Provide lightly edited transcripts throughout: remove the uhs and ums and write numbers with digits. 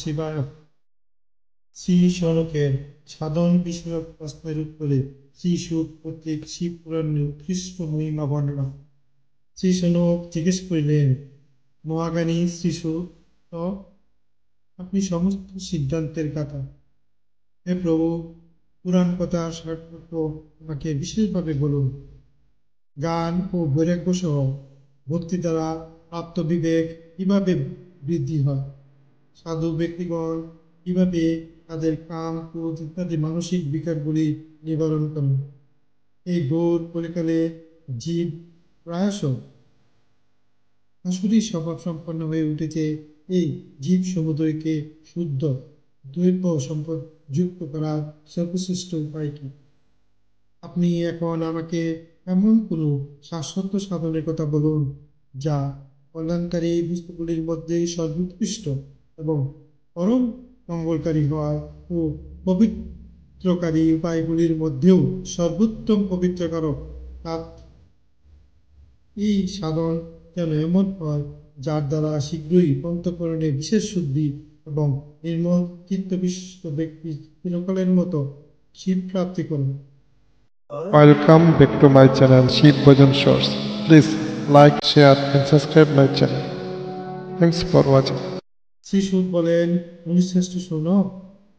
শিবায় শ্রী শরকের সাধন বিষয়ক প্রশ্নের উত্তরে শ্রী সুক কর্তৃক শিব পুরাণের উৎকৃষ্ট মহিমা বর্ণনা। শ্রী শনক জিজ্ঞেস করিলেন, মহাজ্ঞানী শ্রী সুক, তো আপনি সমস্ত সিদ্ধান্তের কথা, হে প্রভু, পুরাণ কথা সারটুকু আমাকে বিশেষভাবে বলুন। জ্ঞান ও বৈরাগ্য সহ ভক্তি দ্বারা প্রাপ্ত বিবেক কিভাবে বৃদ্ধি হয়, সাধু ব্যক্তিগণ কিভাবে তাদের কাম ক্রোধ ইত্যাদি মানসিক বিকারগুলি নিবারণ করেন। এই ঘোর কলিকালে জীব প্রায়শ আসলেই স্বভাব সম্পন্ন হয়ে উঠেছে। এই জীব সমুদয়কে শুদ্ধ দৈব সম্পদ যুক্ত করার সর্বশ্রেষ্ঠ উপায় কি? আপনি এখন আমাকে এমন কোনো শাশ্বত সাধনের কথা বলুন যা কল্যাণকারী বস্তুগুলির মধ্যে সর্বোৎকৃষ্ট এবং পরম মঙ্গলকারী হয় ও পবিত্রকারী উপায়গুলির মধ্যেও সর্বোত্তম পবিত্রকারক। এই সাধন যেন এমন হয় যার দ্বারা শীঘ্রই অন্তঃকরণে বিশেষ শুদ্ধি এবং নির্মল চিত্তবিশিষ্ট ব্যক্তি চিরকালের মতো শিব প্রাপ্তি করবে। Welcome back to my channel Shiv Bhajan Shorts. Please like, share and subscribe my channel. Thanks for watching. Shri সুত বলেন, মুনিশ্রেষ্ঠ শোনো,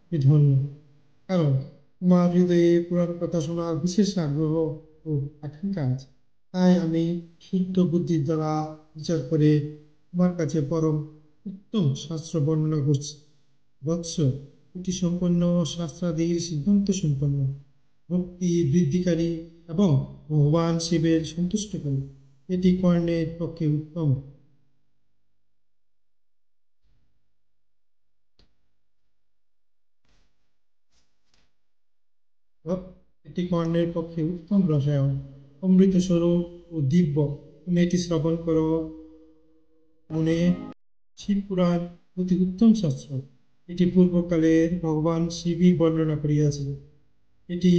কি ধন্য, কারণ তোমার হৃদয়ে পুরাণ কথা শোনার বিশেষ আগ্রহ ও আকাঙ্ক্ষা আছে। তাই আমি শুদ্ধ বুদ্ধির দ্বারা বিচার করে তোমার কাছে পরম উত্তম শাস্ত্র বর্ণনা করছি। বৎস, এটি সম্পন্ন শাস্ত্রাদির সিদ্ধান্ত সম্পন্ন, ভক্তি বৃদ্ধিকারী এবং ভগবান শিবের সন্তুষ্টকারী। এটি কর্ণের পক্ষে উত্তম। এটি কর্ণের পক্ষে উত্তম রসায়ন, অমৃত স্বরূপ ও দিব্য। তুমি এটি শ্রবণ করো মনে। শিব পুরাণ অতি উত্তম শাস্ত্র। এটি পূর্বকালের ভগবান শিবই বর্ণনা করিয়াছেন। এটি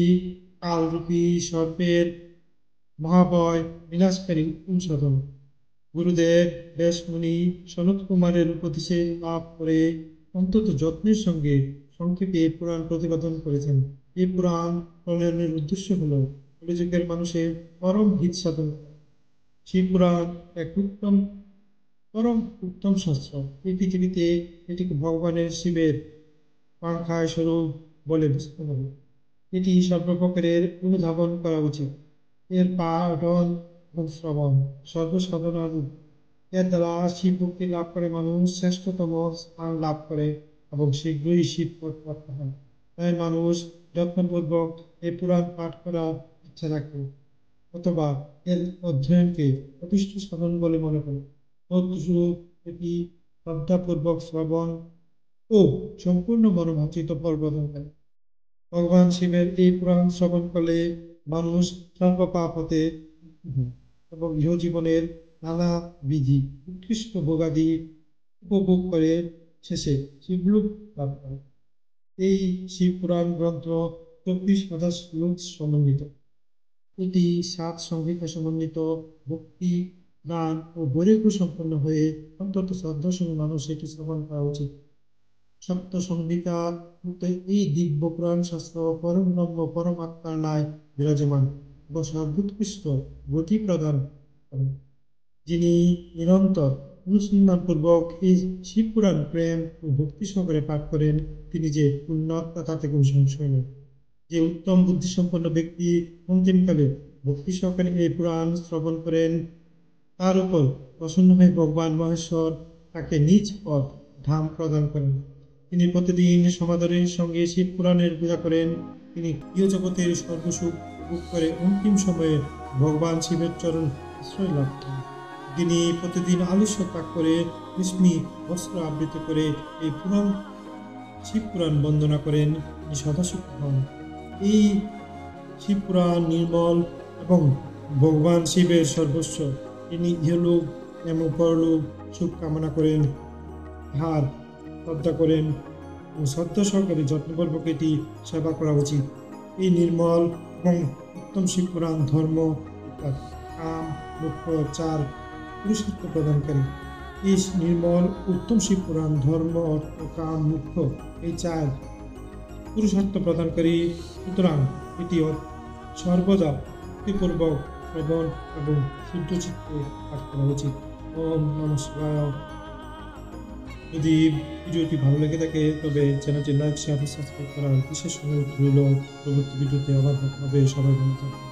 কালরূপী সর্পের মহাভয় বিনাশকারী উত্তম সাধন। গুরুদেব ব্যাসমুনি সনত কুমারের উপদেশে লাভ করে অত্যন্ত যত্নের সঙ্গে সংক্ষেপে পুরাণ প্রতিপাদন করেছেন। এই পুরাণ প্রণয়নের উদ্দেশ্য হল কলিযুগের মানুষের পরম হিত সাধন। শিব পুরাণ এক পরম উত্তম শাস্ত্র। এই পৃথিবীতে এটিকে ভগবানের শিবের পাংখায় স্বরূপ বলে বুঝতে হবে। এটি সর্বপ্রকারের অনুধাবন করা উচিত। এর পাঠন এবং শ্রবণ সর্বসাধারণ। এর দ্বারা শিব ভক্তি লাভ করে মানুষ শ্রেষ্ঠতম স্থান লাভ করে এবং শীঘ্রই শিব পদ প্রাপ্ত হয়। তাই মানুষ যত্নপূর্বক এই পুরাণ পাঠ করার ইচ্ছা রাখে অথবা এর অধ্যয়নকে প্রতিষ্ঠ সাধন বলে মনে করে। তদ্রূপ এটি শ্রদ্ধাপূর্বক শ্রবণ ও সম্পূর্ণ মনোভাবিত প্রদান করে। ভগবান শিবের এই পুরাণ শ্রবণ করলে মানুষ সর্বপাপ হতে এবং ইহজীবনের নানা বিধি উৎকৃষ্ট ভোগাদি উপভোগ করে শেষে শিবলোক লাভ করে। এই শিব পুরাণ গ্রন্থ 24,000 শ্লোক সমন্বিত। এটি 7 সংহিতা সমন্বিত। ভক্তি গান ও বৈরাগ্য সম্পন্ন হয়ে অন্তত শ্রদ্ধাশীল মানুষ এটি শ্রবণ করা উচিত। সপ্ত সংহিতা এই দিব্য পুরাণ শাস্ত্র পরম ব্রহ্ম পরমাত্মার ন্যায় বিরাজমান এবং সর্বোৎকৃষ্ট গতি প্রদান করেন। যিনি নিরন্তর অনুসন্ধান পূর্বক এই শিব পুরাণ প্রেম ও ভক্তি সহকারে পাঠ করেন, তিনি যে উন্নত তাতে কোনো সংশয় নেই। যে উত্তম বুদ্ধিসম্পন্ন ব্যক্তি অন্তিমকালে ভক্তি সহকারে এই পুরাণ শ্রবণ করেন, তার উপর প্রসন্ন হয়ে ভগবান মহেশ্বর তাকে নিজ পদ ধাম প্রদান করেন। তিনি প্রতিদিন সমাদরের সঙ্গে শিব পুরাণের পূজা করেন। তিনি গৃহজগতের সর্বসুখ ভোগ করে অন্তিম সময়ে ভগবান শিবের চরণ আশ্রয় লাভ করেন। তিনি প্রতিদিন আলস্য ত্যাগ করে রেশমি বস্ত্র আবৃত করে এই পুরাণ শিব পুরাণ বন্দনা করেন, তিনি সদাসুখ হন। এই শিব পুরাণ নির্মল এবং ভগবান শিবের সর্বস্ব। তিনি ইহলোক এবং পরলোক সুখ কামনা করেন, হার শ্রদ্ধা করেন ও শ্রদ্ধা সহকারে যত্নপূর্বক এটি সেবা করা উচিত। এই নির্মল এবং উত্তম শিব পুরাণ ধর্ম অর্থাৎ কাম মোক্ষ চার পুরুষার্থ প্রদানকারী। এই নির্মল উত্তম শিব পুরাণ ধর্ম অর্থ কাম মুখ্য এই চার পুরুষার্থ প্রদানকারী, সুতরাং এটি সর্বদা ভক্তিপূর্বক শ্রবণ এবং শুদ্ধ চিত্তে পাঠ করা উচিত। ওম নমঃ শিবায়। যদি ভিডিওটি ভালো লেগে থাকে তবে চ্যানেলটি লাইক শেয়ার সাবস্ক্রাইব করার বিশেষ অনুরোধ রইল। পরবর্তী ভিডিওতে আবার দেখা হবে। সবাই ভালো থাকবেন।